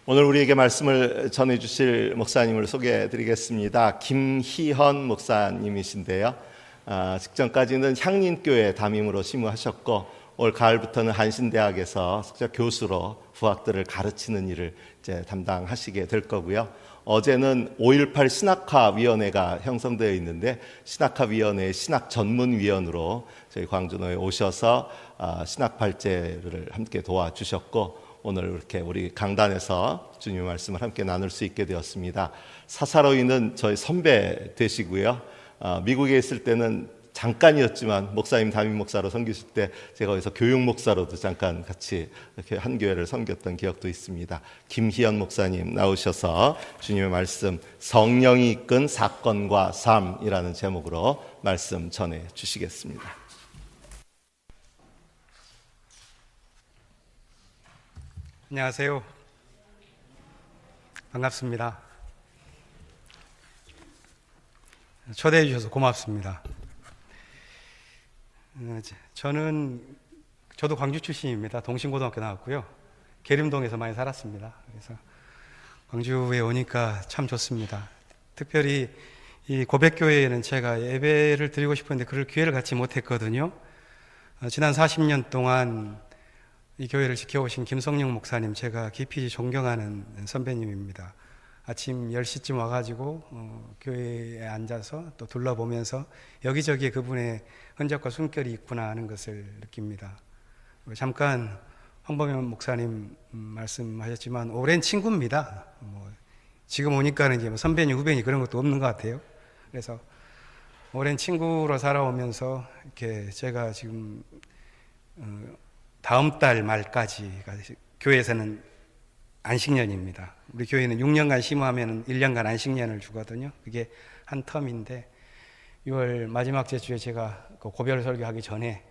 오늘 우리에게 말씀을 전해주실 목사님을 소개해드리겠습니다. 김희헌 목사님이신데요. 직전까지는 향린교회 담임으로 심우하셨고 올 가을부터는 한신대학에서 석사 교수로 부학들을 가르치는 일을 이제 담당하시게 될 거고요. 어제는 5.18 신학화위원회가 형성되어 있는데 신학화위원회의 신학전문위원으로 저희 광주노에 오셔서 신학발제를 함께 도와주셨고 오늘 이렇게 우리 강단에서 주님의 말씀을 함께 나눌 수 있게 되었습니다. 사사로이는 저희 선배 되시고요. 미국에 있을 때는 잠깐이었지만 목사님 담임 목사로 섬기실 때 제가 거기서 교육 목사로도 잠깐 같이 이렇게 한 교회를 섬겼던 기억도 있습니다. 김희연 목사님 나오셔서 주님의 말씀 성령이 이끈 사건과 삶이라는 제목으로 말씀 전해 주시겠습니다. 안녕하세요. 반갑습니다. 초대해 주셔서 고맙습니다. 저도 광주 출신입니다. 동신고등학교 나왔고요. 계림동에서 많이 살았습니다. 그래서 광주에 오니까 참 좋습니다. 특별히 이 고백교회에는 제가 예배를 드리고 싶었는데 그럴 기회를 갖지 못했거든요. 지난 40년 동안 이 교회를 지켜오신 김성령 목사님, 제가 깊이 존경하는 선배님입니다. 아침 10시쯤 와가지고 교회에 앉아서 또 둘러보면서 여기저기에 그분의 흔적과 숨결이 있구나 하는 것을 느낍니다. 잠깐 황범현 목사님 말씀하셨지만 오랜 친구입니다. 지금 오니까는 이제 선배님, 후배님 그런 것도 없는 것 같아요. 그래서 오랜 친구로 살아오면서 이렇게 제가 지금 다음 달 말까지가 교회에서는 안식년입니다. 우리 교회는 6년간 심호하면 1년간 안식년을 주거든요. 그게 한 텀인데 6월 마지막 주에 제가 고별 설교하기 전에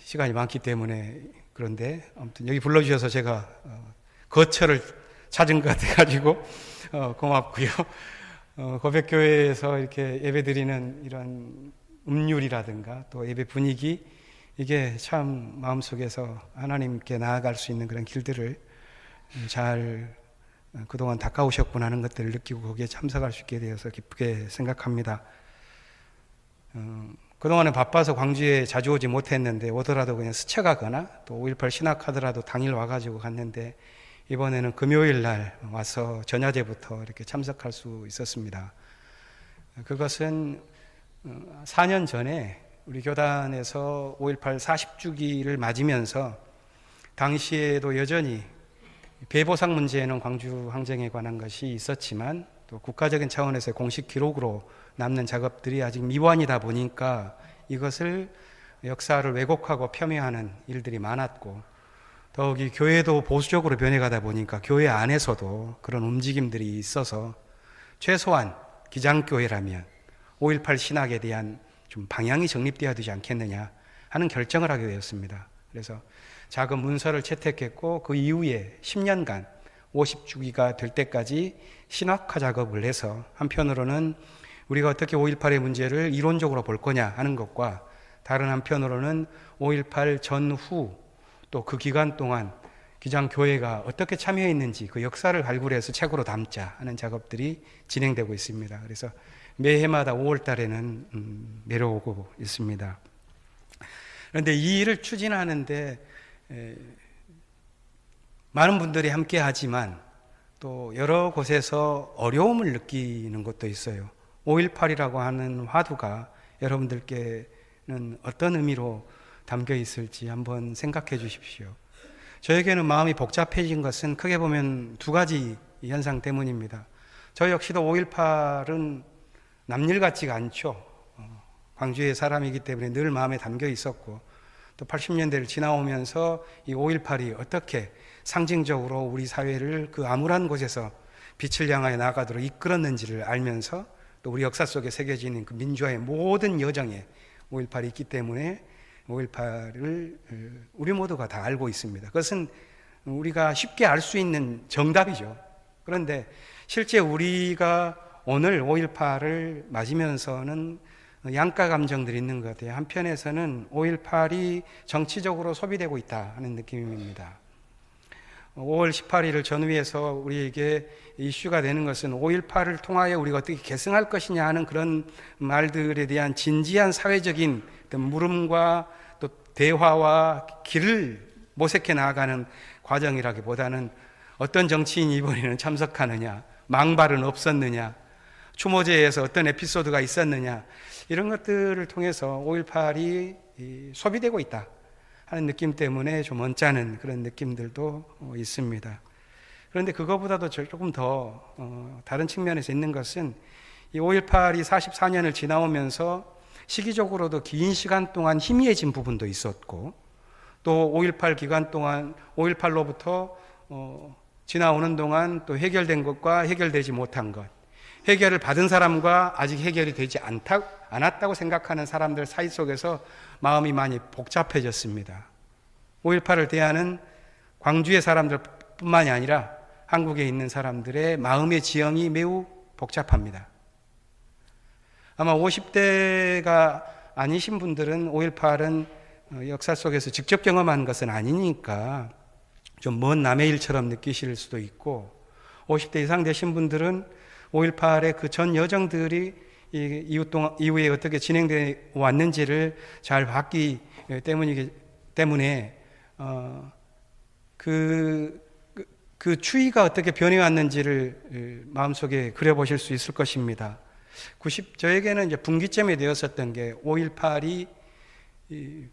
시간이 많기 때문에 그런데 아무튼 여기 불러주셔서 제가 거처를 찾은 것 같아가지고 고맙고요. 고백교회에서 이렇게 예배드리는 이런 음률이라든가 또 예배 분위기, 이게 참 마음속에서 하나님께 나아갈 수 있는 그런 길들을 잘 그동안 닦아오셨구나 하는 것들을 느끼고 거기에 참석할 수 있게 되어서 기쁘게 생각합니다. 그동안은 바빠서 광주에 자주 오지 못했는데 오더라도 그냥 스쳐가거나 또 5.18 신학하더라도 당일 와가지고 갔는데 이번에는 금요일 날 와서 전야제부터 이렇게 참석할 수 있었습니다. 그것은 4년 전에 우리 교단에서 5.18 40주기를 맞으면서 당시에도 여전히 배보상 문제에는 광주 항쟁에 관한 것이 있었지만 또 국가적인 차원에서의 공식 기록으로 남는 작업들이 아직 미완이다 보니까 이것을 역사를 왜곡하고 폄훼하는 일들이 많았고 더욱이 교회도 보수적으로 변해가다 보니까 교회 안에서도 그런 움직임들이 있어서 최소한 기장교회라면 5.18 신학에 대한 좀 방향이 정립되어야 되지 않겠느냐 하는 결정을 하게 되었습니다. 그래서 작은 문서를 채택했고 그 이후에 10년간 50주기가 될 때까지 신학화 작업을 해서 한편으로는 우리가 어떻게 5.18의 문제를 이론적으로 볼 거냐 하는 것과 다른 한편으로는 5.18 전후 또 그 기간 동안 기장교회가 어떻게 참여했는지 그 역사를 발굴해서 책으로 담자 하는 작업들이 진행되고 있습니다. 그래서 매해마다 5월 달에는 내려오고 있습니다. 그런데 이 일을 추진하는데 많은 분들이 함께 하지만 또 여러 곳에서 어려움을 느끼는 것도 있어요. 5.18이라고 하는 화두가 여러분들께는 어떤 의미로 담겨 있을지 한번 생각해 주십시오. 저에게는 마음이 복잡해진 것은 크게 보면 두 가지 현상 때문입니다. 저 역시도 5.18은 남일 같지가 않죠. 광주의 사람이기 때문에 늘 마음에 담겨 있었고 또 80년대를 지나오면서 이 5.18이 어떻게 상징적으로 우리 사회를 그 암울한 곳에서 빛을 향하여 나아가도록 이끌었는지를 알면서 또 우리 역사 속에 새겨지는 그 민주화의 모든 여정에 5.18이 있기 때문에 5.18을 우리 모두가 다 알고 있습니다. 그것은 우리가 쉽게 알 수 있는 정답이죠. 그런데 실제 우리가 오늘 5.18을 맞으면서는 양가 감정들이 있는 것 같아요. 한편에서는 5.18이 정치적으로 소비되고 있다 하는 느낌입니다. 5월 18일을 전후해서 우리에게 이슈가 되는 것은 5.18을 통하여 우리가 어떻게 계승할 것이냐 하는 그런 말들에 대한 진지한 사회적인 어떤 물음과 또 대화와 길을 모색해 나아가는 과정이라기보다는 어떤 정치인이 이번에는 참석하느냐, 망발은 없었느냐, 추모제에서 어떤 에피소드가 있었느냐, 이런 것들을 통해서 5.18이 소비되고 있다 하는 느낌 때문에 좀 언짢은 그런 느낌들도 있습니다. 그런데 그거보다도 조금 더 다른 측면에서 있는 것은 이 5.18이 44년을 지나오면서 시기적으로도 긴 시간 동안 희미해진 부분도 있었고, 또 5.18 기간 동안 5.18로부터 지나오는 동안 또 해결된 것과 해결되지 못한 것, 해결을 받은 사람과 아직 해결이 되지 않았다고 생각하는 사람들 사이 속에서 마음이 많이 복잡해졌습니다. 5.18을 대하는 광주의 사람들뿐만이 아니라 한국에 있는 사람들의 마음의 지형이 매우 복잡합니다. 아마 50대가 아니신 분들은 5.18은 역사 속에서 직접 경험한 것은 아니니까 좀 먼 남의 일처럼 느끼실 수도 있고, 50대 이상 되신 분들은 5.18의 그 전 여정들이 이후에 어떻게 진행되어 왔는지를 잘 봤기 때문에 그 추이가 어떻게 변해왔는지를 마음속에 그려보실 수 있을 것입니다. 저에게는 이제 분기점이 되었었던 게 5.18이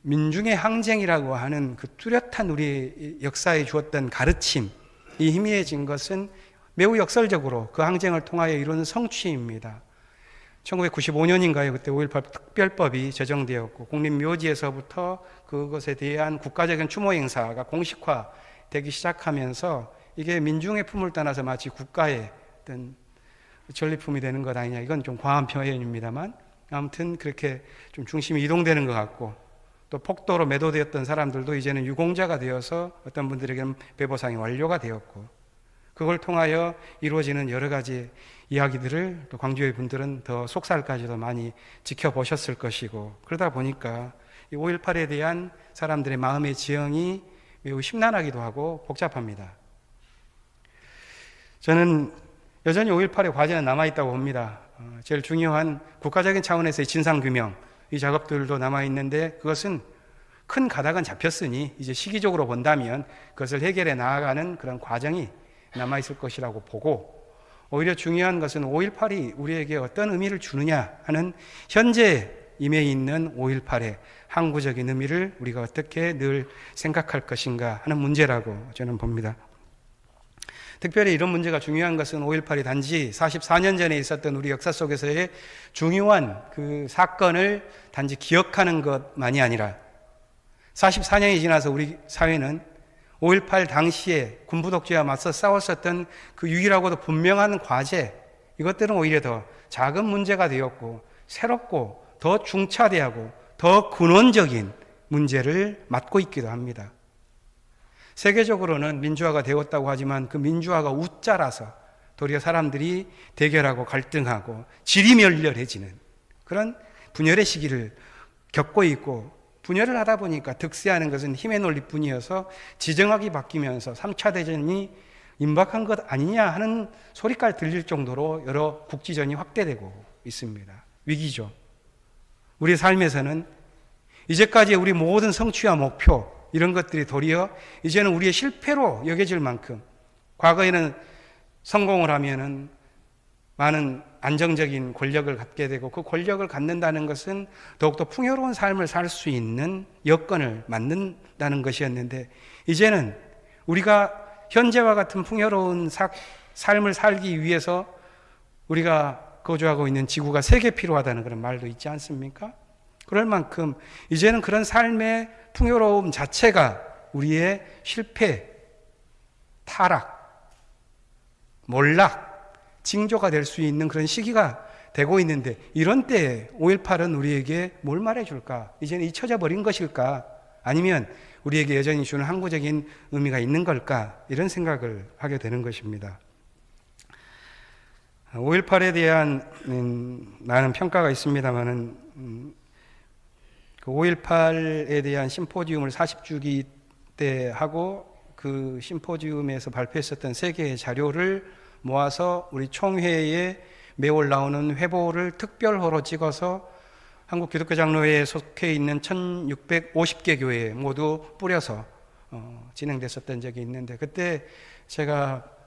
민중의 항쟁이라고 하는 그 뚜렷한 우리 역사에 주었던 가르침이 희미해진 것은 매우 역설적으로 그 항쟁을 통하여 이루는 성취입니다. 1995년인가요? 그때 5.18 특별법이 제정되었고, 국립묘지에서부터 그것에 대한 국가적인 추모 행사가 공식화되기 시작하면서 이게 민중의 품을 떠나서 마치 국가의 어떤 전리품이 되는 것 아니냐. 이건 좀 과한 표현입니다만, 아무튼 그렇게 좀 중심이 이동되는 것 같고, 또 폭도로 매도되었던 사람들도 이제는 유공자가 되어서 어떤 분들에게는 배보상이 완료가 되었고, 그걸 통하여 이루어지는 여러 가지 이야기들을 또 광주의 분들은 더 속살까지도 많이 지켜보셨을 것이고, 그러다 보니까 이 5.18에 대한 사람들의 마음의 지형이 매우 심란하기도 하고 복잡합니다. 저는 여전히 5.18의 과제는 남아있다고 봅니다. 제일 중요한 국가적인 차원에서의 진상규명, 이 작업들도 남아있는데, 그것은 큰 가닥은 잡혔으니 이제 시기적으로 본다면 그것을 해결해 나아가는 그런 과정이 남아있을 것이라고 보고, 오히려 중요한 것은 5.18이 우리에게 어떤 의미를 주느냐 하는 현재 임해 있는 5.18의 항구적인 의미를 우리가 어떻게 늘 생각할 것인가 하는 문제라고 저는 봅니다. 특별히 이런 문제가 중요한 것은 5.18이 단지 44년 전에 있었던 우리 역사 속에서의 중요한 그 사건을 단지 기억하는 것만이 아니라, 44년이 지나서 우리 사회는 5.18 당시에 군부독재와 맞서 싸웠었던 그 유일하고도 분명한 과제, 이것들은 오히려 더 작은 문제가 되었고, 새롭고 더 중차대하고 더 근원적인 문제를 맡고 있기도 합니다. 세계적으로는 민주화가 되었다고 하지만 그 민주화가 웃자라서 도리어 사람들이 대결하고 갈등하고 지리멸렬해지는 그런 분열의 시기를 겪고 있고, 분열을 하다 보니까 득세하는 것은 힘의 논리뿐이어서 지정학이 바뀌면서 3차 대전이 임박한 것 아니냐 하는 소리까지 들릴 정도로 여러 국지전이 확대되고 있습니다. 위기죠. 우리 삶에서는 이제까지 우리 모든 성취와 목표, 이런 것들이 도리어 이제는 우리의 실패로 여겨질 만큼, 과거에는 성공을 하면은 많은 안정적인 권력을 갖게 되고, 그 권력을 갖는다는 것은 더욱더 풍요로운 삶을 살 수 있는 여건을 만든다는 것이었는데, 이제는 우리가 현재와 같은 풍요로운 삶을 살기 위해서 우리가 거주하고 있는 지구가 세 개 필요하다는 그런 말도 있지 않습니까? 그럴 만큼 이제는 그런 삶의 풍요로움 자체가 우리의 실패, 타락, 몰락, 징조가 될 수 있는 그런 시기가 되고 있는데, 이런 때에 5.18은 우리에게 뭘 말해줄까? 이제는 잊혀져 버린 것일까? 아니면 우리에게 여전히 주는 항구적인 의미가 있는 걸까? 이런 생각을 하게 되는 것입니다. 5.18에 대한 많은 평가가 있습니다만은, 그 5.18에 대한 심포지움을 40주기 때 하고, 그 심포지움에서 발표했었던 세 개의 자료를 모아서 우리 총회에 매월 나오는 회보를 특별호로 찍어서 한국기독교장로회에 속해 있는 1650개 교회에 모두 뿌려서 진행됐었던 적이 있는데, 그때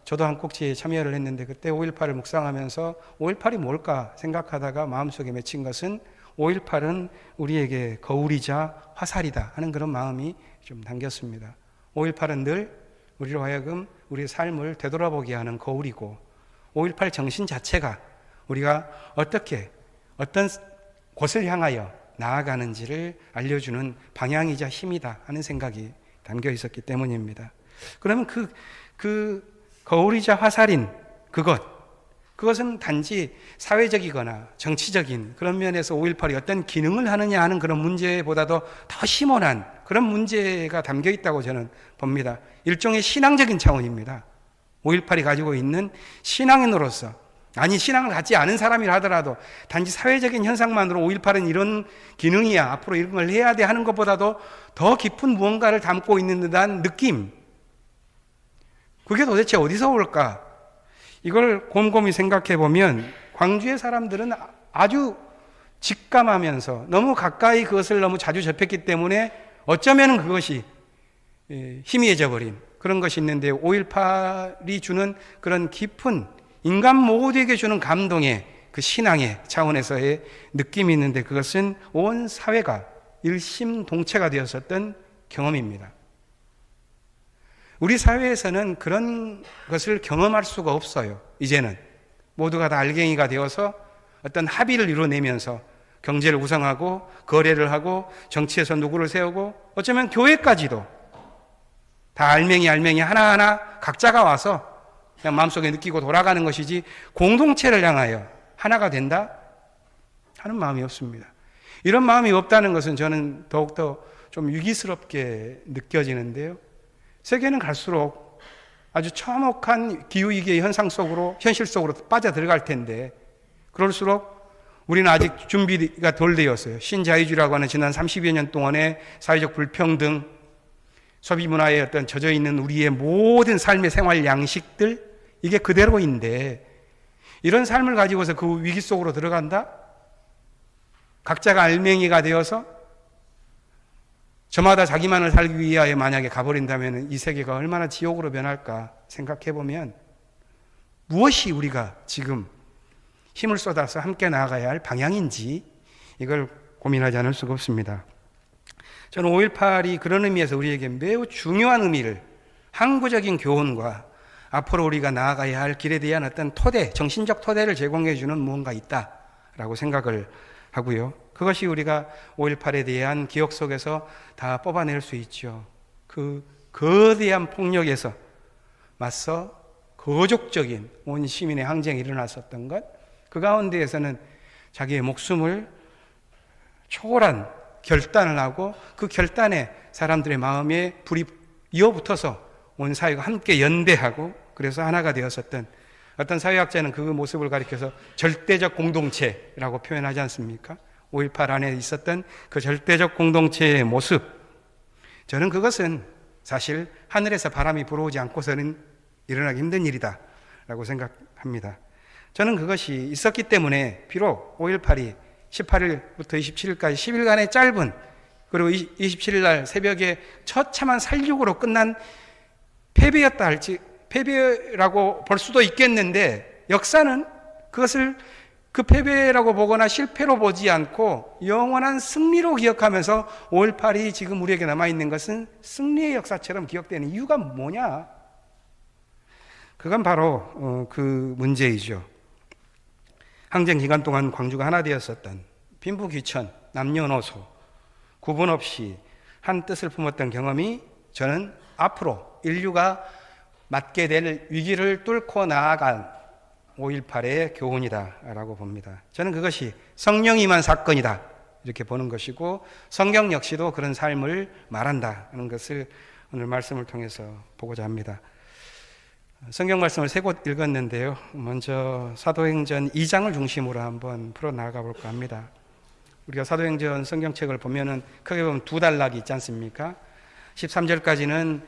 저도 한 꼭지에 참여를 했는데, 그때 5.18을 묵상하면서 5.18이 뭘까 생각하다가 마음속에 맺힌 것은 5.18은 우리에게 거울이자 화살이다 하는 그런 마음이 좀 담겼습니다. 5.18은 늘 우리로 하여금 우리의 삶을 되돌아보게 하는 거울이고, 5.18 정신 자체가 우리가 어떤 곳을 향하여 나아가는지를 알려주는 방향이자 힘이다 하는 생각이 담겨 있었기 때문입니다. 그러면 그 거울이자 화살인 그것은 단지 사회적이거나 정치적인 그런 면에서 5.18이 어떤 기능을 하느냐 하는 그런 문제보다도 더 심오한 그런 문제가 담겨 있다고 저는 봅니다. 일종의 신앙적인 차원입니다. 5.18이 가지고 있는 신앙인으로서, 아니 신앙을 갖지 않은 사람이라 하더라도 단지 사회적인 현상만으로 5.18은 이런 기능이야, 앞으로 이런 걸 해야 돼 하는 것보다도 더 깊은 무언가를 담고 있는 듯한 느낌, 그게 도대체 어디서 올까? 이걸 곰곰이 생각해 보면 광주의 사람들은 아주 직감하면서 너무 가까이 그것을 너무 자주 접했기 때문에 어쩌면 그것이 희미해져 버린 그런 것이 있는데, 5.18이 주는 그런 깊은 인간 모두에게 주는 감동의 그 신앙의 차원에서의 느낌이 있는데, 그것은 온 사회가 일심동체가 되었었던 경험입니다. 우리 사회에서는 그런 것을 경험할 수가 없어요. 이제는 모두가 다 알갱이가 되어서 어떤 합의를 이뤄내면서 경제를 구성하고 거래를 하고 정치에서 누구를 세우고, 어쩌면 교회까지도 다 알맹이 하나하나 각자가 와서 그냥 마음속에 느끼고 돌아가는 것이지, 공동체를 향하여 하나가 된다 하는 마음이 없습니다. 이런 마음이 없다는 것은 저는 더욱더 좀 위기스럽게 느껴지는데요. 세계는 갈수록 아주 처목한 기후위기의 현실 속으로 빠져들어갈 텐데, 그럴수록 우리는 아직 준비가 덜 되었어요. 신자유주의라고 하는 지난 30여 년 동안의 사회적 불평등, 소비문화에 어떤 젖어있는 우리의 모든 삶의 생활 양식들, 이게 그대로인데, 이런 삶을 가지고서 그 위기 속으로 들어간다? 각자가 알맹이가 되어서 저마다 자기만을 살기 위하여 만약에 가버린다면 이 세계가 얼마나 지옥으로 변할까 생각해보면, 무엇이 우리가 지금 힘을 쏟아서 함께 나아가야 할 방향인지 이걸 고민하지 않을 수가 없습니다. 저는 5.18이 그런 의미에서 우리에게 매우 중요한 의미를, 항구적인 교훈과 앞으로 우리가 나아가야 할 길에 대한 어떤 토대, 정신적 토대를 제공해 주는 무언가 있다라고 생각을 하고요. 그것이 우리가 5.18에 대한 기억 속에서 다 뽑아낼 수 있죠. 그 거대한 폭력에서 맞서 거족적인 온 시민의 항쟁이 일어났었던 것, 그 가운데에서는 자기의 목숨을 초월한 결단을 하고, 그 결단에 사람들의 마음에 불이 이어붙어서 온 사회가 함께 연대하고 그래서 하나가 되었었던, 어떤 사회학자는 그 모습을 가리켜서 절대적 공동체라고 표현하지 않습니까? 5.18 안에 있었던 그 절대적 공동체의 모습, 저는 그것은 사실 하늘에서 바람이 불어오지 않고서는 일어나기 힘든 일이다 라고 생각합니다. 저는 그것이 있었기 때문에 비록 5.18이 18일부터 27일까지 10일간의 짧은, 그리고 27일 날 새벽에 처참한 살육으로 끝난 패배였다 할지, 패배라고 볼 수도 있겠는데, 역사는 그것을 그 패배라고 보거나 실패로 보지 않고 영원한 승리로 기억하면서 5.18이 지금 우리에게 남아있는 것은 승리의 역사처럼 기억되는 이유가 뭐냐? 그건 바로 그 문제이죠. 항쟁 기간 동안 광주가 하나 되었었던, 빈부귀천, 남녀노소 구분 없이 한 뜻을 품었던 경험이 저는 앞으로 인류가 맞게 될 위기를 뚫고 나아간 5.18의 교훈이다라고 봅니다. 저는 그것이 성령이 임한 사건이다 이렇게 보는 것이고, 성경 역시도 그런 삶을 말한다는 것을 오늘 말씀을 통해서 보고자 합니다. 성경 말씀을 세 곳 읽었는데요. 먼저 사도행전 2장을 중심으로 한번 풀어나가 볼까 합니다. 우리가 사도행전 성경책을 보면은 크게 보면 두 단락이 있지 않습니까? 13절까지는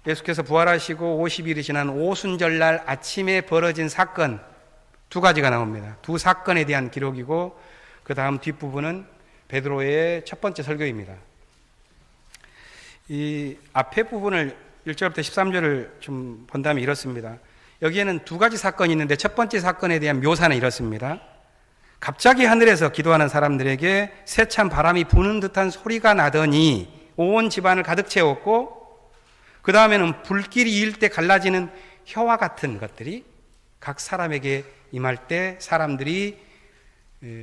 예수께서 부활하시고 50일이 지난 오순절날 아침에 벌어진 사건 두 가지가 나옵니다. 두 사건에 대한 기록이고 그 다음 뒷부분은 베드로의 첫 번째 설교입니다. 이 앞에 부분을 1절부터 13절을 좀 본다면 이렇습니다. 여기에는 두 가지 사건이 있는데 첫 번째 사건에 대한 묘사는 이렇습니다. 갑자기 하늘에서 기도하는 사람들에게 세찬 바람이 부는 듯한 소리가 나더니 온 집안을 가득 채웠고 그 다음에는 불길이 이을 때 갈라지는 혀와 같은 것들이 각 사람에게 임할 때 사람들이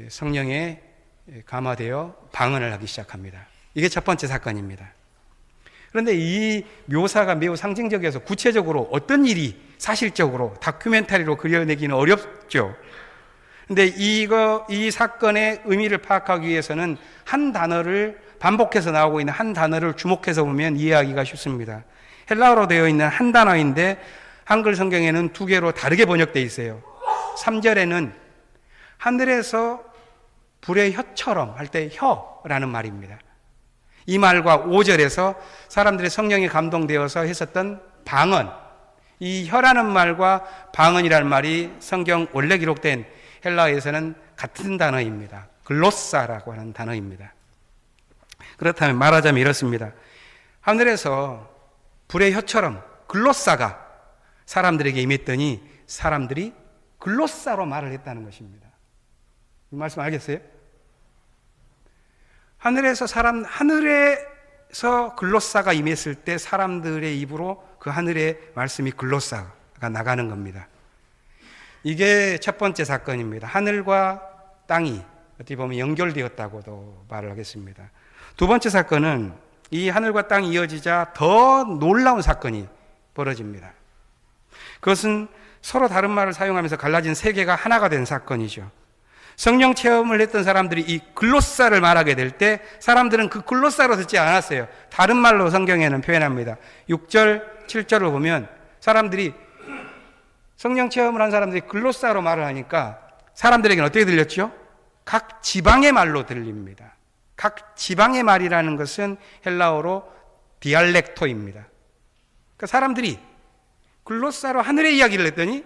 성령에 감화되어 방언을 하기 시작합니다. 이게 첫 번째 사건입니다. 그런데 이 묘사가 매우 상징적이어서 구체적으로 어떤 일이 사실적으로 다큐멘터리로 그려내기는 어렵죠. 근데 이 사건의 의미를 파악하기 위해서는 한 단어를 반복해서 나오고 있는 한 단어를 주목해서 보면 이해하기가 쉽습니다. 헬라어로 되어 있는 한 단어인데 한글 성경에는 두 개로 다르게 번역되어 있어요. 3절에는 하늘에서 불의 혀처럼 할 때 혀라는 말입니다. 이 말과 5절에서 사람들의 성령에 감동되어서 했었던 방언, 이 혀라는 말과 방언이라는 말이 성경 원래 기록된 헬라어에서는 같은 단어입니다. 글로사라고 하는 단어입니다. 그렇다면 말하자면 이렇습니다. 하늘에서 불의 혀처럼 글로사가 사람들에게 임했더니 사람들이 글로사로 말을 했다는 것입니다. 이 말씀 알겠어요? 하늘에서 글로사가 임했을 때 사람들의 입으로 그 하늘의 말씀이 글로사가 나가는 겁니다. 이게 첫 번째 사건입니다. 하늘과 땅이 어떻게 보면 연결되었다고도 말을 하겠습니다. 두 번째 사건은 이 하늘과 땅이 이어지자 더 놀라운 사건이 벌어집니다. 그것은 서로 다른 말을 사용하면서 갈라진 세계가 하나가 된 사건이죠. 성령 체험을 했던 사람들이 이 글로사를 말하게 될 때 사람들은 그 글로사로 듣지 않았어요. 다른 말로 성경에는 표현합니다. 6절, 7절을 보면 사람들이 성령 체험을 한 사람들이 글로사로 말을 하니까 사람들에게는 어떻게 들렸죠? 각 지방의 말로 들립니다. 각 지방의 말이라는 것은 헬라어로 디알렉토입니다. 그러니까 사람들이 글로사로 하늘의 이야기를 했더니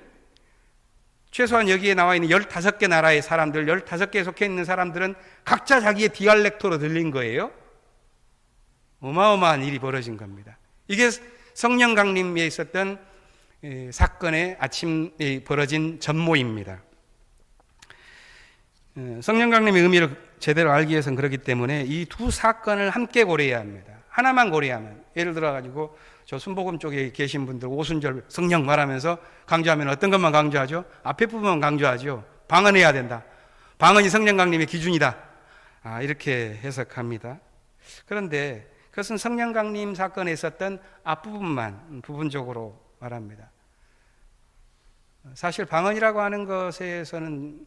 최소한 여기에 나와 있는 15개 나라의 사람들, 15개에 속해 있는 사람들은 각자 자기의 디알렉토로 들린 거예요. 어마어마한 일이 벌어진 겁니다. 이게 성령 강림에 있었던 사건의 아침에 벌어진 전모입니다. 성령 강림의 의미를 제대로 알기 위해서는 그렇기 때문에 이 두 사건을 함께 고려해야 합니다. 하나만 고려하면, 예를 들어가지고 저 순복음 쪽에 계신 분들 오순절 성령 말하면서 강조하면 어떤 것만 강조하죠? 앞에 부분만 강조하죠. 방언해야 된다. 방언이 성령 강림의 기준이다. 이렇게 해석합니다. 그런데 그것은 성령 강림 사건에 있었던 앞부분만 부분적으로 말합니다. 사실 방언이라고 하는 것에서는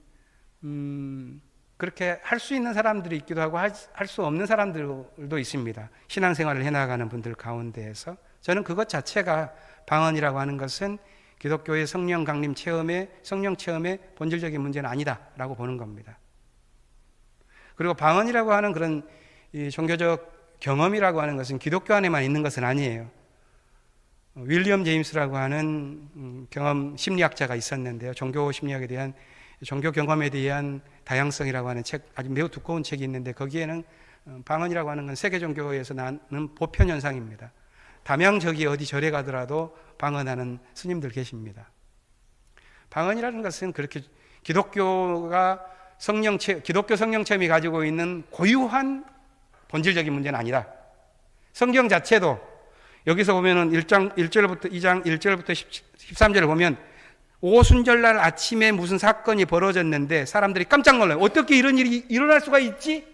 그렇게 할 수 있는 사람들이 있기도 하고 할 수 없는 사람들도 있습니다. 신앙생활을 해나가는 분들 가운데에서 저는 그것 자체가 방언이라고 하는 것은 기독교의 성령 강림 체험의 성령 체험의 본질적인 문제는 아니다라고 보는 겁니다. 그리고 방언이라고 하는 그런 이 종교적 경험이라고 하는 것은 기독교 안에만 있는 것은 아니에요. 윌리엄 제임스라고 하는 경험 심리학자가 있었는데요. 종교 심리학에 대한 종교 경험에 대한 다양성이라고 하는 책, 아주 매우 두꺼운 책이 있는데 거기에는 방언이라고 하는 건 세계 종교에서 나는 보편 현상입니다. 담양저기 어디 절에 가더라도 방언하는 스님들 계십니다. 방언이라는 것은 그렇게 기독교가 기독교 성령 체험이 가지고 있는 고유한 본질적인 문제는 아니다. 성경 자체도 여기서 보면은 2장 1절부터 13절을 보면 오순절날 아침에 무슨 사건이 벌어졌는데 사람들이 깜짝 놀라요. 어떻게 이런 일이 일어날 수가 있지?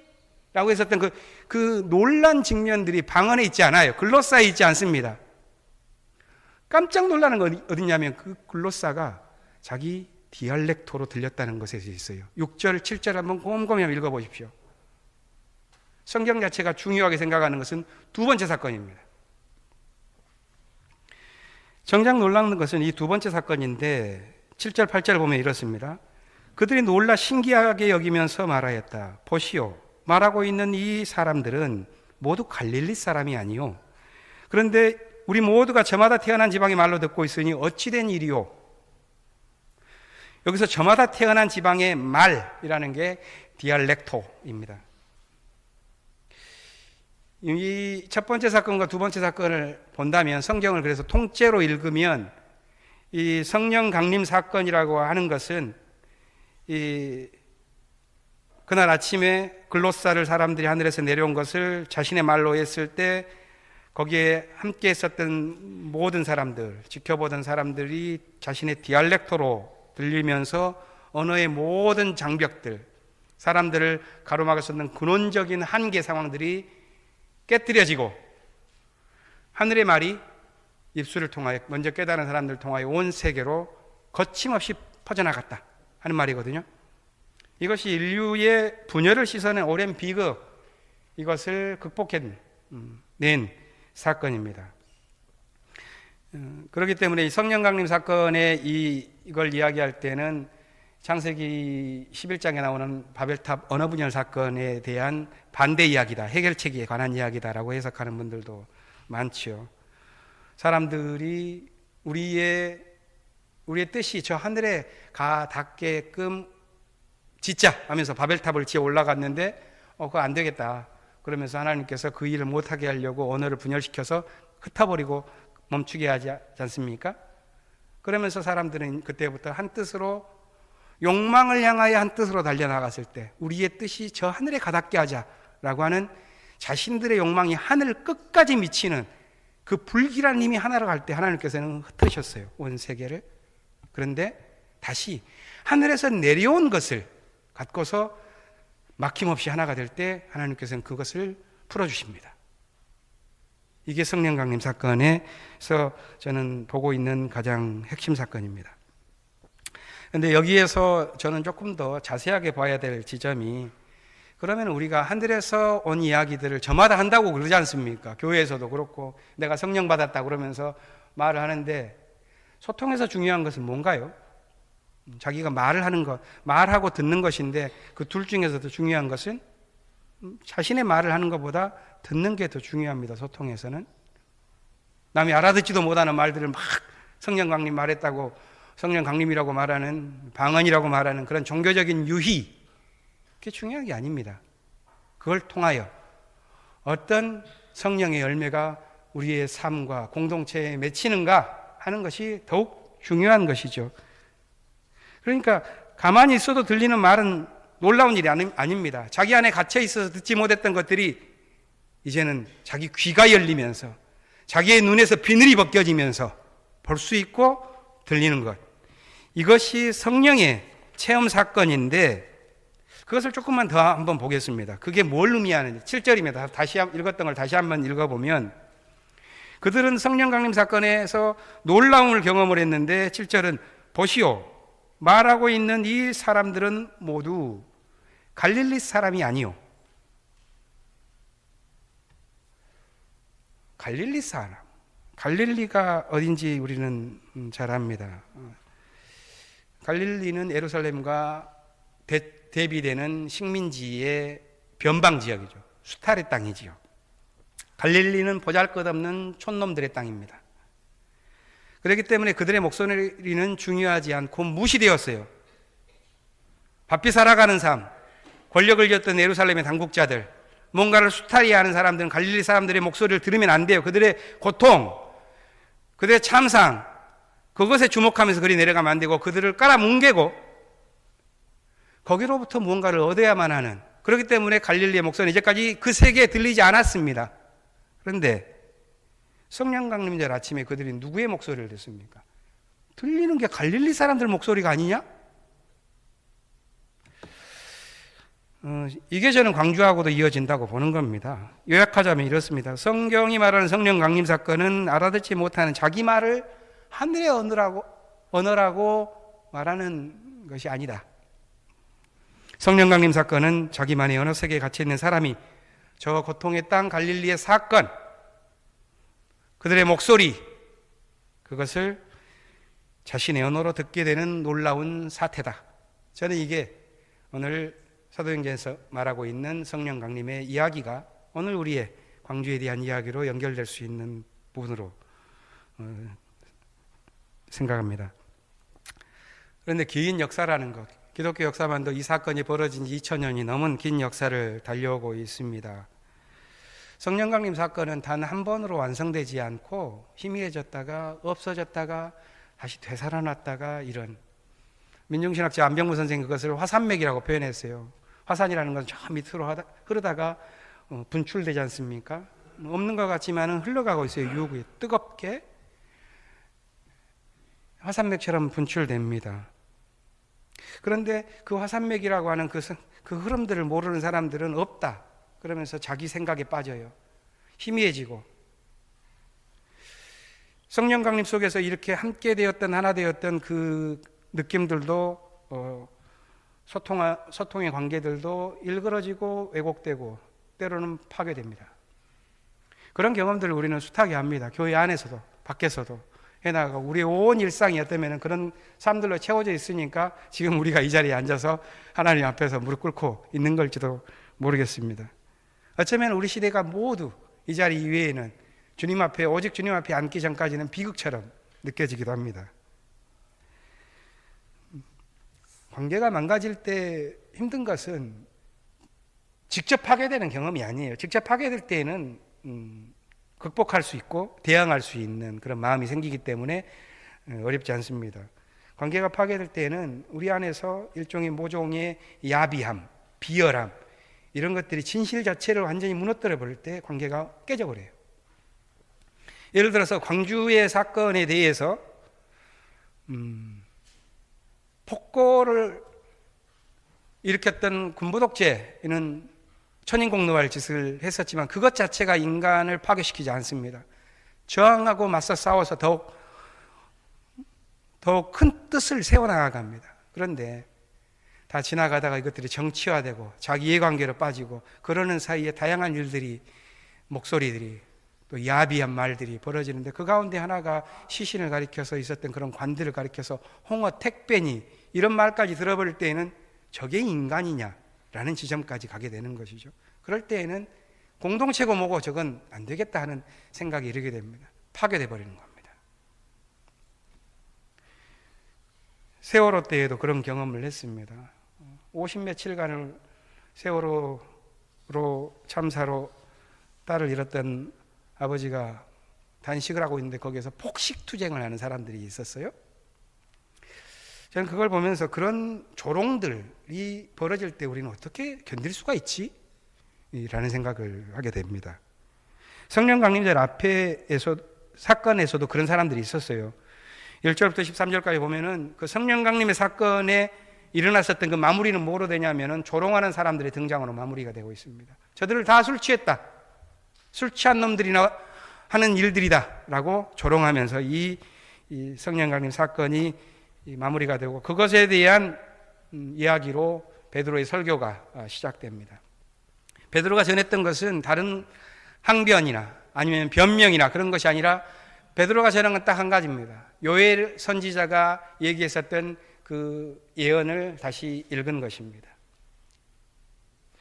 라고 했었던 그 놀란 측면들이 방언에 있지 않아요. 글로사에 있지 않습니다. 깜짝 놀라는 건 어디냐면 그 글로사가 자기 디알렉토로 들렸다는 것에 있어요. 6절, 7절 한번 곰곰이 한번 읽어보십시오. 성경 자체가 중요하게 생각하는 것은 두 번째 사건입니다. 정작 놀라는 것은 이 두 번째 사건인데 7절, 8절 보면 이렇습니다. 그들이 놀라 신기하게 여기면서 말하였다. 보시오. 말하고 있는 이 사람들은 모두 갈릴리 사람이 아니요. 그런데 우리 모두가 저마다 태어난 지방의 말로 듣고 있으니 어찌된 일이요. 여기서 저마다 태어난 지방의 말이라는 게 디알렉토입니다. 이 첫 번째 사건과 두 번째 사건을 본다면, 성경을 그래서 통째로 읽으면 이 성령 강림 사건이라고 하는 것은 그날 아침에 글로사를 사람들이 하늘에서 내려온 것을 자신의 말로 했을 때 거기에 함께 있었던 모든 사람들, 지켜보던 사람들이 자신의 디알렉토로 들리면서 언어의 모든 장벽들, 사람들을 가로막았었던 근원적인 한계 상황들이 깨뜨려지고 하늘의 말이 입술을 통하여, 먼저 깨달은 사람들을 통하여 온 세계로 거침없이 퍼져나갔다 하는 말이거든요. 이것이 인류의 분열을 씻어낸 오랜 비극, 이것을 극복해낸 사건입니다. 그렇기 때문에 이 성령 강림 사건의 이걸 이야기할 때는 창세기 11장에 나오는 바벨탑 언어 분열 사건에 대한 반대 이야기다, 해결책에 관한 이야기다라고 해석하는 분들도 많죠. 사람들이 우리의 뜻이 저 하늘에 가 닿게끔 짓자 하면서 바벨탑을 지어 올라갔는데 그거 안 되겠다 그러면서 하나님께서 그 일을 못하게 하려고 언어를 분열시켜서 흩어버리고 멈추게 하지 않습니까? 그러면서 사람들은 그때부터 한 뜻으로, 욕망을 향하여 한 뜻으로 달려나갔을 때 우리의 뜻이 저 하늘에 가닿게 하자라고 하는 자신들의 욕망이 하늘 끝까지 미치는 그 불길한 힘이 하나로 갈 때 하나님께서는 흩으셨어요, 온 세계를. 그런데 다시 하늘에서 내려온 것을 갖고서 막힘없이 하나가 될 때 하나님께서는 그것을 풀어주십니다. 이게 성령 강림 사건에서 저는 보고 있는 가장 핵심 사건입니다. 그런데 여기에서 저는 조금 더 자세하게 봐야 될 지점이, 그러면 우리가 하늘에서 온 이야기들을 저마다 한다고 그러지 않습니까? 교회에서도 그렇고 내가 성령 받았다 그러면서 말을 하는데, 소통에서 중요한 것은 뭔가요? 자기가 말을 하는 것, 말하고 듣는 것인데 그 둘 중에서도 중요한 것은 자신의 말을 하는 것보다 듣는 게 더 중요합니다. 소통에서는 남이 알아듣지도 못하는 말들을 막 성령 강림 말했다고, 성령 강림이라고 말하는, 방언이라고 말하는 그런 종교적인 유희, 그게 중요한 게 아닙니다. 그걸 통하여 어떤 성령의 열매가 우리의 삶과 공동체에 맺히는가 하는 것이 더욱 중요한 것이죠. 그러니까 가만히 있어도 들리는 말은 놀라운 일이 아닙니다. 자기 안에 갇혀 있어서 듣지 못했던 것들이 이제는 자기 귀가 열리면서 자기의 눈에서 비늘이 벗겨지면서 볼 수 있고 들리는 것, 이것이 성령의 체험 사건인데, 그것을 조금만 더 한번 보겠습니다. 그게 뭘 의미하는지 7절입니다. 다시 읽었던 걸 다시 한번 읽어보면, 그들은 성령 강림 사건에서 놀라움을 경험을 했는데 7절은 보시오, 말하고 있는 이 사람들은 모두 갈릴리 사람이 아니요. 갈릴리 사람. 갈릴리가 어딘지 우리는 잘 압니다. 갈릴리는 예루살렘과 대비되는 식민지의 변방 지역이죠. 수탈의 땅이지요. 갈릴리는 보잘것없는 촌놈들의 땅입니다. 그렇기 때문에 그들의 목소리는 중요하지 않고 무시되었어요. 바삐 살아가는 삶, 권력을 쥐었던 예루살렘의 당국자들, 뭔가를 수탈이 하는 사람들은 갈릴리 사람들의 목소리를 들으면 안 돼요. 그들의 고통, 그들의 참상, 그것에 주목하면서 그리 내려가면 안 되고 그들을 깔아뭉개고 거기로부터 무언가를 얻어야만 하는, 그렇기 때문에 갈릴리의 목소리는 이제까지 그 세계에 들리지 않았습니다. 그런데 성령 강림절 아침에 그들이 누구의 목소리를 듣습니까? 들리는 게 갈릴리 사람들 목소리가 아니냐? 이게 저는 광주하고도 이어진다고 보는 겁니다. 요약하자면 이렇습니다. 성경이 말하는 성령 강림 사건은 알아듣지 못하는 자기 말을 하늘의 언어라고 말하는 것이 아니다. 성령 강림 사건은 자기만의 언어 세계에 갇혀 있는 사람이 저 고통의 땅 갈릴리의 사건, 그들의 목소리, 그것을 자신의 언어로 듣게 되는 놀라운 사태다. 저는 이게 오늘 사도행전에서 말하고 있는 성령 강림의 이야기가 오늘 우리의 광주에 대한 이야기로 연결될 수 있는 부분으로 생각합니다. 그런데 긴 역사라는 것, 기독교 역사만도 이 사건이 벌어진 지 2000년이 넘은 긴 역사를 달려오고 있습니다. 성령강림 사건은 단 한 번으로 완성되지 않고 희미해졌다가 없어졌다가 다시 되살아났다가 이런, 민중신학자 안병무 선생님 그것을 화산맥이라고 표현했어요. 화산이라는 것은 저 밑으로 흐르다가 분출되지 않습니까? 없는 것 같지만 흘러가고 있어요. 유혹이 뜨겁게 화산맥처럼 분출됩니다. 그런데 그 화산맥이라고 하는 그 흐름들을 모르는 사람들은 없다 그러면서 자기 생각에 빠져요. 희미해지고, 성령 강림 속에서 이렇게 함께 되었던, 하나 되었던 그 느낌들도 소통의 관계들도 일그러지고 왜곡되고 때로는 파괴됩니다. 그런 경험들을 우리는 숱하게 합니다. 교회 안에서도 밖에서도 해나가고, 우리의 온 일상이 어쩌면 그런 삶들로 채워져 있으니까 지금 우리가 이 자리에 앉아서 하나님 앞에서 무릎 꿇고 있는 걸지도 모르겠습니다. 어쩌면 우리 시대가 모두 이 자리 이외에는 주님 앞에, 오직 주님 앞에 앉기 전까지는 비극처럼 느껴지기도 합니다. 관계가 망가질 때 힘든 것은 직접 파괴되는 경험이 아니에요. 직접 파괴될 때에는 극복할 수 있고 대항할 수 있는 그런 마음이 생기기 때문에 어렵지 않습니다. 관계가 파괴될 때에는 우리 안에서 일종의 모종의 야비함, 비열함, 이런 것들이 진실 자체를 완전히 무너뜨려 버릴 때 관계가 깨져버려요. 예를 들어서 광주의 사건에 대해서 폭거를 일으켰던 군부독재는 천인공노할 짓을 했었지만 그것 자체가 인간을 파괴시키지 않습니다. 저항하고 맞서 싸워서 더욱 큰 뜻을 세워나갑니다. 그런데 다 지나가다가 이것들이 정치화되고 자기 이해관계로 빠지고 그러는 사이에 다양한 일들이, 목소리들이, 또 야비한 말들이 벌어지는데 그 가운데 하나가 시신을 가리켜서 있었던 그런 관들을 가리켜서 홍어 택배니 이런 말까지 들어버릴 때에는 저게 인간이냐라는 지점까지 가게 되는 것이죠. 그럴 때에는 공동체고 뭐고 저건 안 되겠다 하는 생각이 이르게 됩니다. 파괴돼 버리는 겁니다. 세월호 때에도 그런 경험을 했습니다. 50 며칠간을 세월호로 참사로 딸을 잃었던 아버지가 단식을 하고 있는데 거기에서 폭식투쟁을 하는 사람들이 있었어요. 저는 그걸 보면서 그런 조롱들이 벌어질 때 우리는 어떻게 견딜 수가 있지? 라는 생각을 하게 됩니다. 성령 강림절 앞에서 사건에서도 그런 사람들이 있었어요. 1절부터 13절까지 보면은 그 성령 강림의 사건에 일어났었던 그 마무리는 뭐로 되냐면은 조롱하는 사람들의 등장으로 마무리가 되고 있습니다. 저들을 다 술 취했다. 술 취한 놈들이나 하는 일들이다 라고 조롱하면서 이 성령 강림 사건이 마무리가 되고 그것에 대한 이야기로 베드로의 설교가 시작됩니다. 베드로가 전했던 것은 다른 항변이나 아니면 변명이나 그런 것이 아니라 베드로가 전한 건 딱 한 가지입니다. 요엘 선지자가 얘기했었던 그 예언을 다시 읽은 것입니다.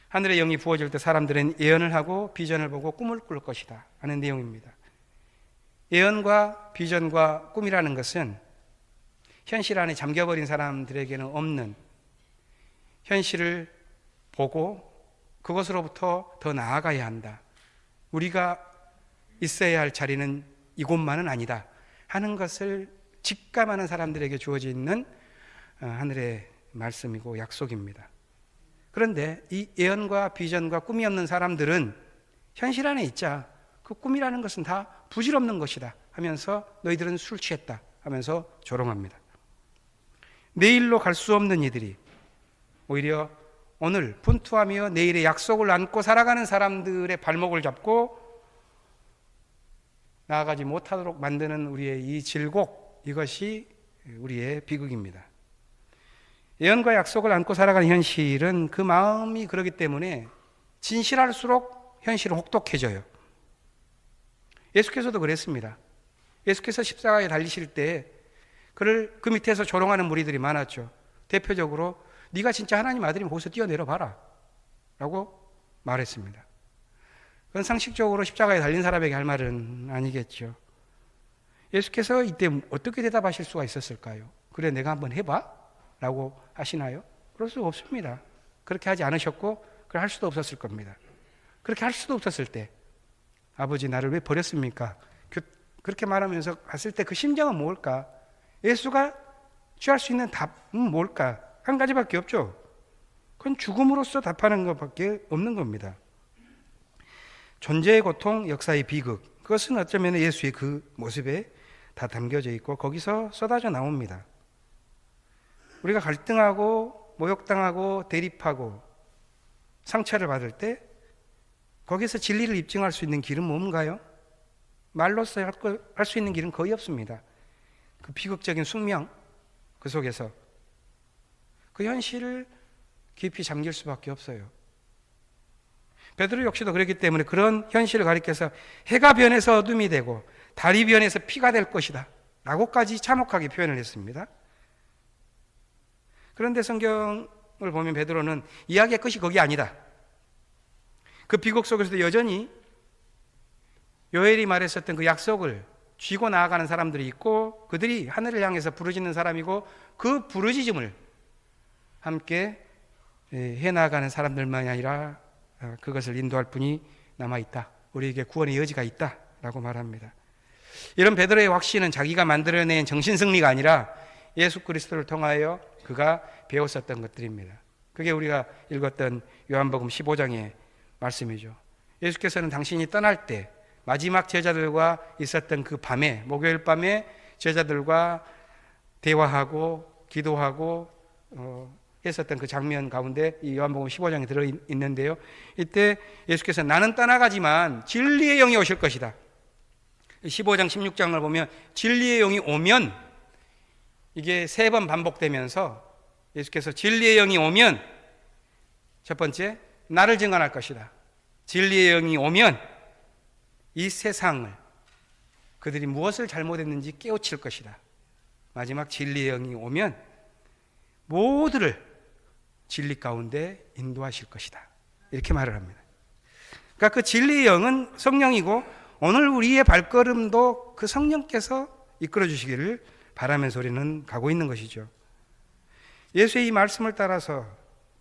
하늘의 영이 부어질 때 사람들은 예언을 하고 비전을 보고 꿈을 꿀 것이다 하는 내용입니다. 예언과 비전과 꿈이라는 것은 현실 안에 잠겨버린 사람들에게는 없는, 현실을 보고 그것으로부터 더 나아가야 한다, 우리가 있어야 할 자리는 이곳만은 아니다 하는 것을 직감하는 사람들에게 주어져 있는 하늘의 말씀이고 약속입니다. 그런데 이 예언과 비전과 꿈이 없는 사람들은 현실 안에 있자 그 꿈이라는 것은 다 부질없는 것이다 하면서 너희들은 술 취했다 하면서 조롱합니다. 내일로 갈 수 없는 이들이 오히려 오늘 분투하며 내일의 약속을 안고 살아가는 사람들의 발목을 잡고 나아가지 못하도록 만드는 우리의 이 질곡, 이것이 우리의 비극입니다. 예언과 약속을 안고 살아가는 현실은 그 마음이 그러기 때문에 진실할수록 현실은 혹독해져요. 예수께서도 그랬습니다. 예수께서 십자가에 달리실 때 그를 그 밑에서 조롱하는 무리들이 많았죠. 대표적으로 네가 진짜 하나님 아들이면 거기서 뛰어내려 봐라 라고 말했습니다. 그건 상식적으로 십자가에 달린 사람에게 할 말은 아니겠죠. 예수께서 이때 어떻게 대답하실 수가 있었을까요? 그래, 내가 한번 해봐? 라고 하시나요? 그럴 수 없습니다. 그렇게 하지 않으셨고 그걸 할 수도 없었을 겁니다. 그렇게 할 수도 없었을 때 아버지 나를 왜 버렸습니까? 그렇게 말하면서 갔을 때 그 심정은 뭘까? 예수가 취할 수 있는 답은 뭘까? 한 가지밖에 없죠. 그건 죽음으로써 답하는 것밖에 없는 겁니다. 존재의 고통, 역사의 비극, 그것은 어쩌면 예수의 그 모습에 다 담겨져 있고 거기서 쏟아져 나옵니다. 우리가 갈등하고 모욕당하고 대립하고 상처를 받을 때 거기서 진리를 입증할 수 있는 길은 뭔가요? 말로써 할 수 있는 길은 거의 없습니다. 그 비극적인 숙명, 그 속에서 그 현실을 깊이 잠길 수밖에 없어요. 베드로 역시도 그렇기 때문에 그런 현실을 가리켜서 해가 변해서 어둠이 되고 달이 변해서 피가 될 것이다 라고까지 참혹하게 표현을 했습니다. 그런데 성경을 보면 베드로는 이야기의 끝이 거기 아니다. 그 비극 속에서도 여전히 요엘이 말했었던 그 약속을 쥐고 나아가는 사람들이 있고 그들이 하늘을 향해서 부르짖는 사람이고 그 부르짖음을 함께 해나가는 사람들만이 아니라 그것을 인도할 분이 남아있다. 우리에게 구원의 여지가 있다 라고 말합니다. 이런 베드로의 확신은 자기가 만들어낸 정신승리가 아니라 예수 그리스도를 통하여 그가 배웠었던 것들입니다. 그게 우리가 읽었던 요한복음 15장의 말씀이죠. 예수께서는 당신이 떠날 때 마지막 제자들과 있었던 그 밤에, 목요일 밤에 제자들과 대화하고 기도하고 했었던 그 장면 가운데 이 요한복음 15장에 들어있는데요. 이때 예수께서 나는 떠나가지만 진리의 영이 오실 것이다. 15장 16장을 보면 진리의 영이 오면, 이게 3번 반복되면서 예수께서 진리의 영이 오면 첫 번째 나를 증언할 것이다. 진리의 영이 오면 이 세상을 그들이 무엇을 잘못했는지 깨우칠 것이다. 마지막 진리의 영이 오면 모두를 진리 가운데 인도하실 것이다. 이렇게 말을 합니다. 그러니까 그 진리의 영은 성령이고 오늘 우리의 발걸음도 그 성령께서 이끌어 주시기를 바라면서 우리는 가고 있는 것이죠. 예수의 이 말씀을 따라서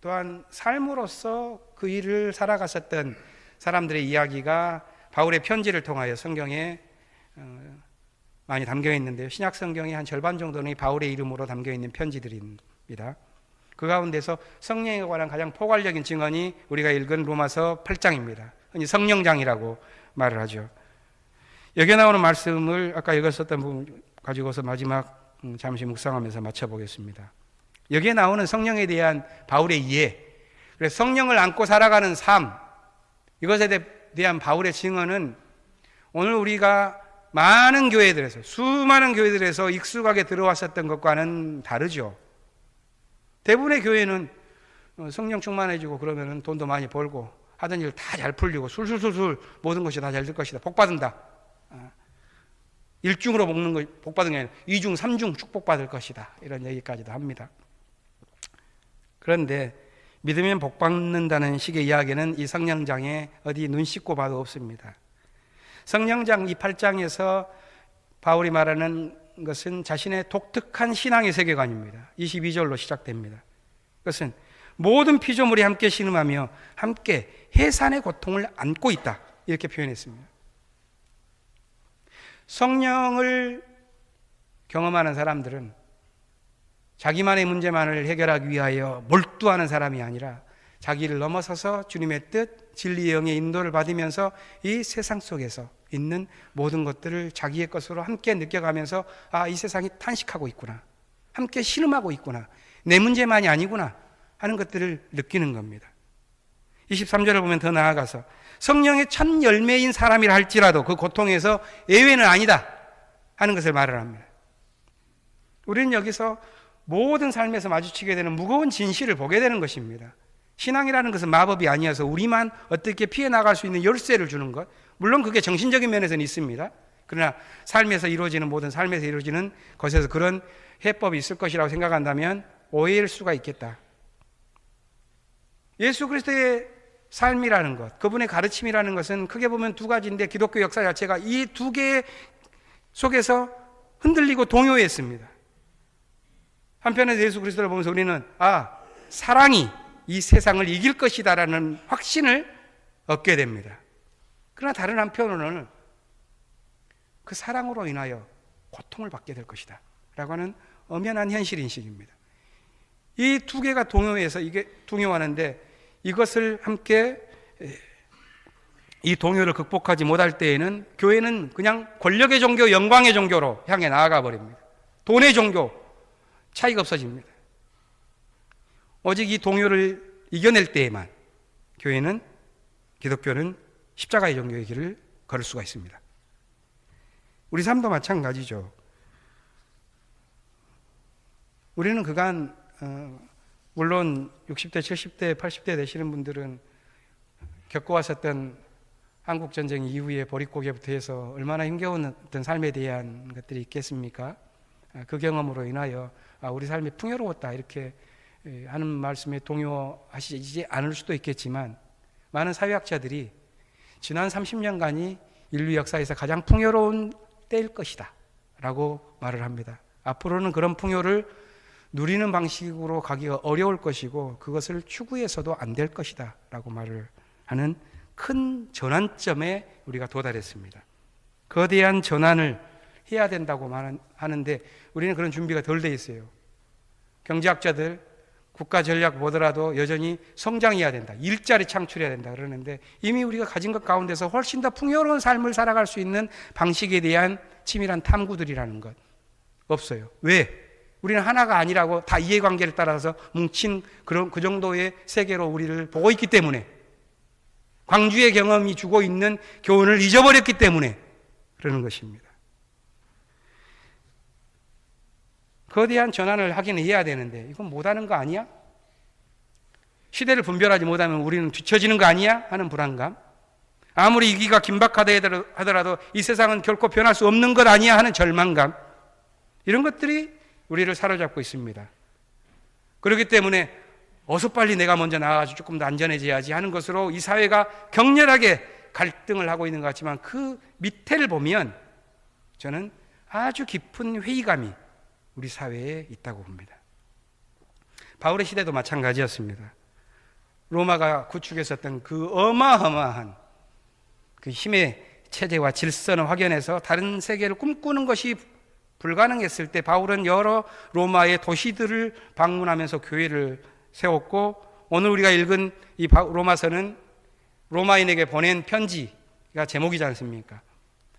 또한 삶으로서 그 일을 살아갔었던 사람들의 이야기가 바울의 편지를 통하여 성경에 많이 담겨 있는데요. 신약 성경의 한 절반 정도는 바울의 이름으로 담겨 있는 편지들입니다. 그 가운데서 성령에 관한 가장 포괄적인 증언이 우리가 읽은 로마서 8장입니다. 흔히 성령장이라고 말을 하죠. 여기에 나오는 말씀을 아까 읽었었던 부분 가지고서 마지막 잠시 묵상하면서 마쳐보겠습니다. 여기에 나오는 성령에 대한 바울의 이해, 그래서 성령을 안고 살아가는 삶, 이것에 대한 바울의 증언은 오늘 우리가 많은 교회들에서, 수많은 교회들에서 익숙하게 들어왔었던 것과는 다르죠. 대부분의 교회는 성령 충만해지고 그러면 돈도 많이 벌고 하던 일 다 잘 풀리고 술술술술 모든 것이 다 잘 될 것이다. 복받는다. 일중으로 먹는 거 복받은 게 아니라 2중, 3중 축복받을 것이다. 이런 얘기까지도 합니다. 그런데 믿으면 복받는다는 식의 이야기는 이 성령장에 어디 눈 씻고 봐도 없습니다. 성령장 이 8장에서 바울이 말하는 것은 자신의 독특한 신앙의 세계관입니다. 22절로 시작됩니다. 그것은 모든 피조물이 함께 신음하며 함께 해산의 고통을 안고 있다. 이렇게 표현했습니다. 성령을 경험하는 사람들은 자기만의 문제만을 해결하기 위하여 몰두하는 사람이 아니라 자기를 넘어서서 주님의 뜻, 진리의 영의 인도를 받으면서 이 세상 속에서 있는 모든 것들을 자기의 것으로 함께 느껴가면서 아, 이 세상이 탄식하고 있구나. 함께 신음하고 있구나. 내 문제만이 아니구나 하는 것들을 느끼는 겁니다. 23절을 보면 더 나아가서 성령의 첫 열매인 사람이라 할지라도 그 고통에서 예외는 아니다 하는 것을 말을 합니다. 우리는 여기서 모든 삶에서 마주치게 되는 무거운 진실을 보게 되는 것입니다. 신앙이라는 것은 마법이 아니어서 우리만 어떻게 피해 나갈 수 있는 열쇠를 주는 것, 물론 그게 정신적인 면에서는 있습니다. 그러나 삶에서 이루어지는 모든 삶에서 이루어지는 것에서 그런 해법이 있을 것이라고 생각한다면 오해일 수가 있겠다. 예수 그리스도의 삶이라는 것, 그분의 가르침이라는 것은 크게 보면 두 가지인데 기독교 역사 자체가 이 두 개 속에서 흔들리고 동요했습니다. 한편에 예수 그리스도를 보면서 우리는 사랑이 이 세상을 이길 것이다라는 확신을 얻게 됩니다. 그러나 다른 한편으로는 그 사랑으로 인하여 고통을 받게 될 것이다 라고 하는 엄연한 현실인식입니다. 이 두 개가 동요해서 이게 동요하는데, 이것을 함께 이 동요를 극복하지 못할 때에는 교회는 그냥 권력의 종교, 영광의 종교로 향해 나아가 버립니다. 돈의 종교, 차이가 없어집니다. 오직 이 동요를 이겨낼 때에만 교회는, 기독교는 십자가의 종교의 길을 걸을 수가 있습니다. 우리 삶도 마찬가지죠. 우리는 그간 물론 60대, 70대, 80대 되시는 분들은 겪어왔었던 한국전쟁 이후에 보릿고개부터 해서 얼마나 힘겨운 어떤 삶에 대한 것들이 있겠습니까? 그 경험으로 인하여 우리 삶이 풍요로웠다 이렇게 하는 말씀에 동요하시지 않을 수도 있겠지만, 많은 사회학자들이 지난 30년간이 인류 역사에서 가장 풍요로운 때일 것이다 라고 말을 합니다. 앞으로는 그런 풍요를 누리는 방식으로 가기가 어려울 것이고 그것을 추구해서도 안 될 것이다 라고 말을 하는 큰 전환점에 우리가 도달했습니다. 거대한 전환을 해야 된다고 하는데 우리는 그런 준비가 덜 돼 있어요. 경제학자들 국가 전략 보더라도 여전히 성장해야 된다, 일자리 창출해야 된다 그러는데, 이미 우리가 가진 것 가운데서 훨씬 더 풍요로운 삶을 살아갈 수 있는 방식에 대한 치밀한 탐구들이라는 것 없어요. 왜? 우리는 하나가 아니라고 다 이해관계를 따라서 뭉친 그 정도의 세계로 우리를 보고 있기 때문에, 광주의 경험이 주고 있는 교훈을 잊어버렸기 때문에 그러는 것입니다. 거대한 전환을 하기는 해야 되는데 이건 못하는 거 아니야? 시대를 분별하지 못하면 우리는 뒤처지는 거 아니야? 하는 불안감, 아무리 위기가 긴박하다 하더라도 이 세상은 결코 변할 수 없는 것 아니야? 하는 절망감, 이런 것들이 우리를 사로잡고 있습니다. 그렇기 때문에 어서 빨리 내가 먼저 나가서 조금 더 안전해져야지 하는 것으로 이 사회가 격렬하게 갈등을 하고 있는 것 같지만, 그 밑에를 보면 저는 아주 깊은 회의감이 우리 사회에 있다고 봅니다. 바울의 시대도 마찬가지였습니다. 로마가 구축했었던 그 어마어마한 그 힘의 체제와 질서는 확연해서 다른 세계를 꿈꾸는 것이 불가능했을 때 바울은 여러 로마의 도시들을 방문하면서 교회를 세웠고, 오늘 우리가 읽은 이 로마서는 로마인에게 보낸 편지가 제목이지 않습니까?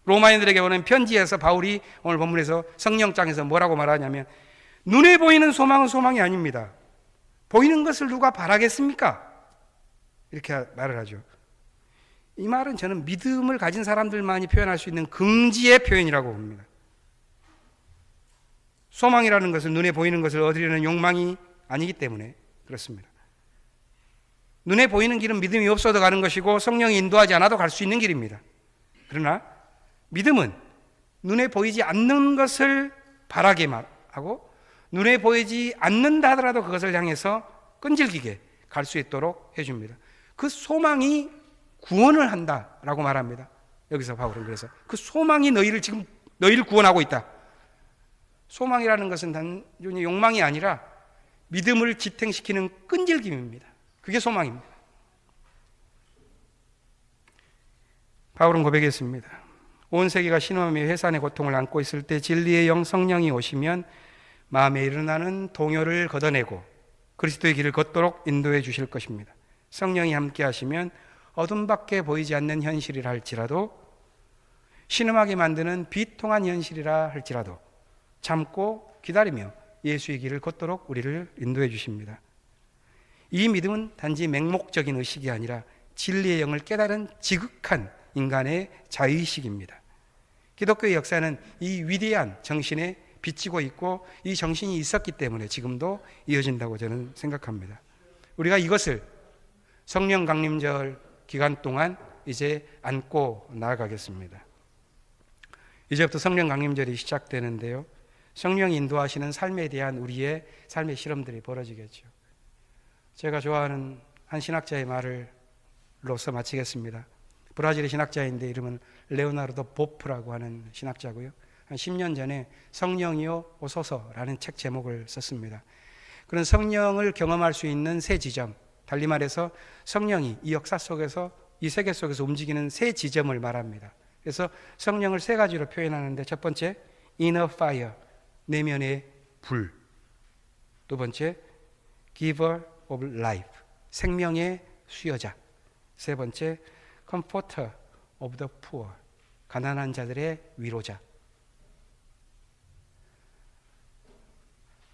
로마인들에게 보낸 편지에서 바울이 오늘 본문에서 성령장에서 뭐라고 말하냐면, 눈에 보이는 소망은 소망이 아닙니다. 보이는 것을 누가 바라겠습니까? 이렇게 말을 하죠. 이 말은 저는 믿음을 가진 사람들만이 표현할 수 있는 긍지의 표현이라고 봅니다. 소망이라는 것은 눈에 보이는 것을 얻으려는 욕망이 아니기 때문에 그렇습니다. 눈에 보이는 길은 믿음이 없어도 가는 것이고 성령이 인도하지 않아도 갈 수 있는 길입니다. 그러나 믿음은 눈에 보이지 않는 것을 바라게 하고, 눈에 보이지 않는다 하더라도 그것을 향해서 끈질기게 갈 수 있도록 해줍니다. 그 소망이 구원을 한다라고 말합니다. 여기서 바울은 그래서 그 소망이 너희를 구원하고 있다. 소망이라는 것은 단순히 욕망이 아니라 믿음을 지탱시키는 끈질김입니다. 그게 소망입니다. 바울은 고백했습니다. 온 세계가 신음하며 해산의 고통을 안고 있을 때 진리의 영 성령이 오시면 마음에 일어나는 동요를 걷어내고 그리스도의 길을 걷도록 인도해 주실 것입니다. 성령이 함께 하시면 어둠밖에 보이지 않는 현실이라 할지라도, 신음하게 만드는 비통한 현실이라 할지라도 참고 기다리며 예수의 길을 걷도록 우리를 인도해 주십니다. 이 믿음은 단지 맹목적인 의식이 아니라 진리의 영을 깨달은 지극한 인간의 자의식입니다. 기독교의 역사는 이 위대한 정신에 비치고 있고 이 정신이 있었기 때문에 지금도 이어진다고 저는 생각합니다. 우리가 이것을 성령 강림절 기간 동안 이제 안고 나아가겠습니다. 이제부터 성령 강림절이 시작되는데요, 성령이 인도하시는 삶에 대한 우리의 삶의 실험들이 벌어지겠죠. 제가 좋아하는 한 신학자의 말로서 마치겠습니다. 브라질의 신학자인데 이름은 레오나르도 보프라고 하는 신학자고요. 한 10년 전에 성령이여 오소서라는 책 제목을 썼습니다. 그런 성령을 경험할 수 있는 세 지점, 달리 말해서 성령이 이 역사 속에서, 이 세계 속에서 움직이는 세 지점을 말합니다. 그래서 성령을 세 가지로 표현하는데, 첫 번째 inner fire, 내면의 불. 두 번째 giver of life, 생명의 수여자. 세 번째 comforter of the poor, 가난한 자들의 위로자.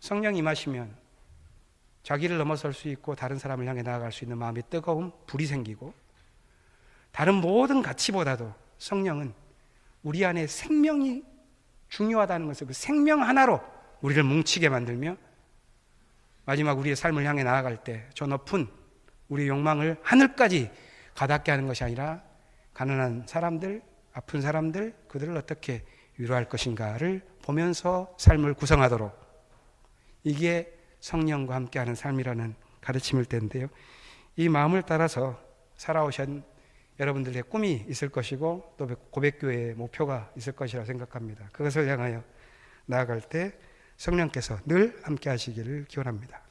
성령이 임하시면 자기를 넘어설 수 있고 다른 사람을 향해 나아갈 수 있는 마음의 뜨거움, 불이 생기고, 다른 모든 가치보다도 성령은 우리 안에 생명이 중요하다는 것을, 그 생명 하나로 우리를 뭉치게 만들며, 마지막 우리의 삶을 향해 나아갈 때 저 높은 우리의 욕망을 하늘까지 가닿게 하는 것이 아니라, 가난한 사람들, 아픈 사람들, 그들을 어떻게 위로할 것인가를 보면서 삶을 구성하도록, 이게 성령과 함께하는 삶이라는 가르침일 텐데요. 이 마음을 따라서 살아오신 여러분들의 꿈이 있을 것이고, 또 고백교회의 목표가 있을 것이라 생각합니다. 그것을 향하여 나아갈 때 성령께서 늘 함께 하시기를 기원합니다.